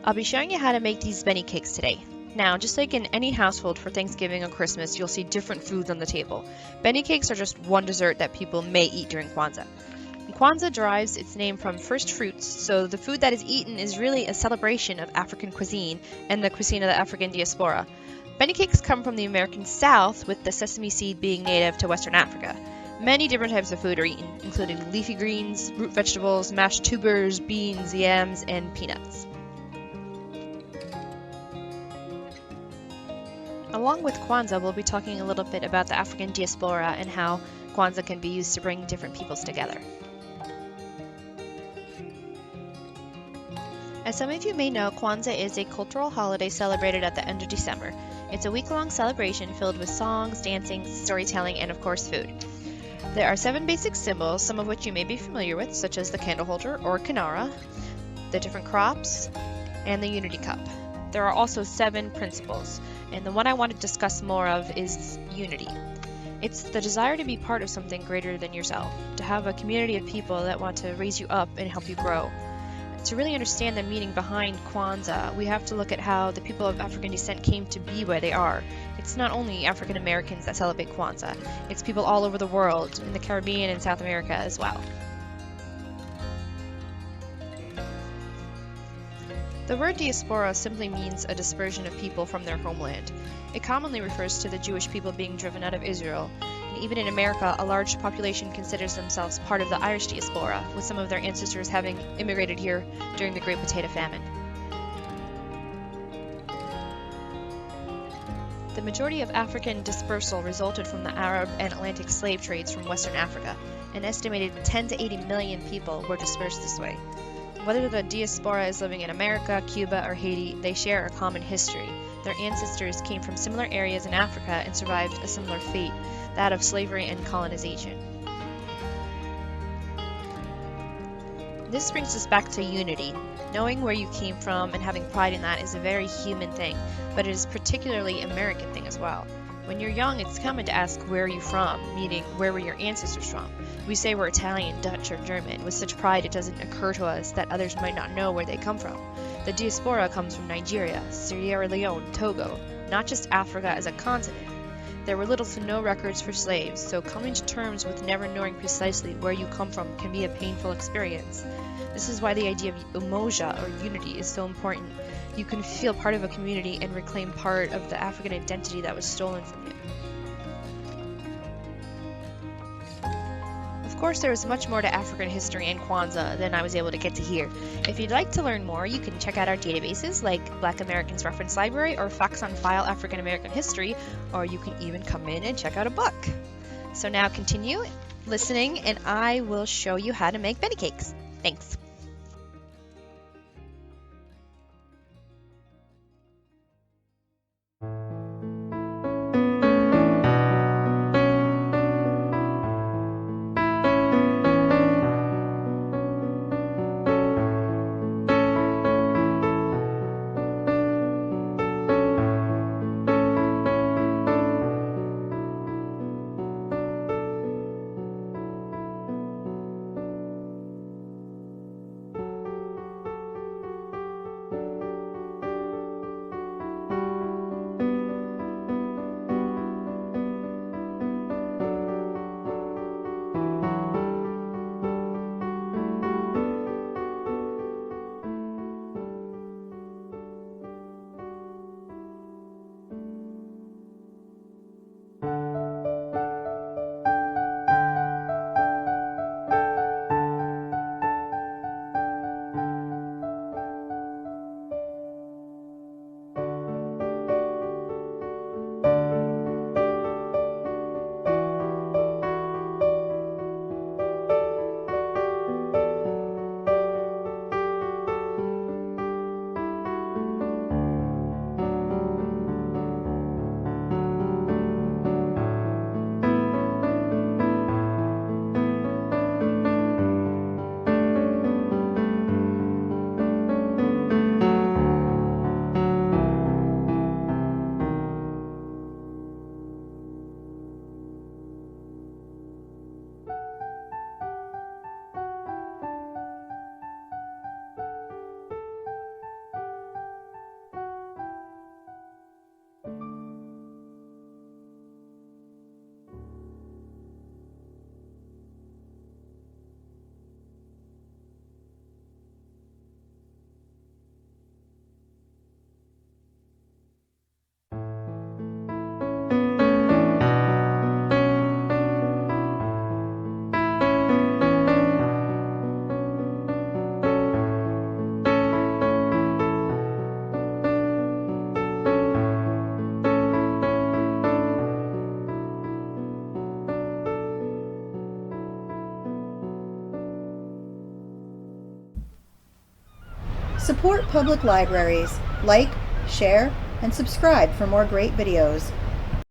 I'll be showing you how to make these Benne cakes today. Now, just like in any household for Thanksgiving or Christmas, you'll see different foods on the table. Benne cakes are just one dessert that people may eat during Kwanzaa. And Kwanzaa derives its name from first fruits, so the food that is eaten is really a celebration of African cuisine and the cuisine of the African diaspora. Benne cakes come from the American South, with the sesame seed being native to Western Africa. Many different types of food are eaten, including leafy greens, root vegetables, mashed tubers, beans, yams, and peanuts. Along with Kwanzaa, we'll be talking a little bit about the African diaspora and how Kwanzaa can be used to bring different peoples together. As some of you may know, Kwanzaa is a cultural holiday celebrated at the end of December. It's a week-long celebration filled with songs, dancing, storytelling, and of course food. There are 7 basic symbols, some of which you may be familiar with, such as the candle holder or kinara, the different crops, and the unity cup. There are also 7 principles, and the one I want to discuss more of is unity. It's the desire to be part of something greater than yourself, to have a community of people that want to raise you up and help you grow. To really understand the meaning behind Kwanzaa, we have to look at how the people of African descent came to be where they are. It's not only African Americans that celebrate Kwanzaa, it's people all over the world, in the Caribbean and South America as well. The word diaspora simply means a dispersion of people from their homeland. It commonly refers to the Jewish people being driven out of Israel, and even in America, a large population considers themselves part of the Irish diaspora, with some of their ancestors having immigrated here during the Great Potato Famine. The majority of African dispersal resulted from the Arab and Atlantic slave trades from Western Africa. An estimated 10 to 80 million people were dispersed this way. Whether the diaspora is living in America, Cuba, or Haiti, they share a common history. Their ancestors came from similar areas in Africa and survived a similar fate, that of slavery and colonization. This brings us back to unity. Knowing where you came from and having pride in that is a very human thing, but it is particularly American thing as well. When you're young, it's common to ask, where are you from? Meaning, where were your ancestors from? We say we're Italian, Dutch, or German. With such pride, it doesn't occur to us that others might not know where they come from. The diaspora comes from Nigeria, Sierra Leone, Togo, not just Africa as a continent. There were little to no records for slaves, so coming to terms with never knowing precisely where you come from can be a painful experience. This is why the idea of umoja, or unity, is so important. You can feel part of a community and reclaim part of the African identity that was stolen from you. Of course, there is much more to African history and Kwanzaa than I was able to get to here. If you'd like to learn more, you can check out our databases like Black Americans Reference Library or Facts on File African American History, or you can even come in and check out a book. So now continue listening and I will show you how to make Benne cakes. Thanks. Support public libraries. Like, share, and subscribe for more great videos.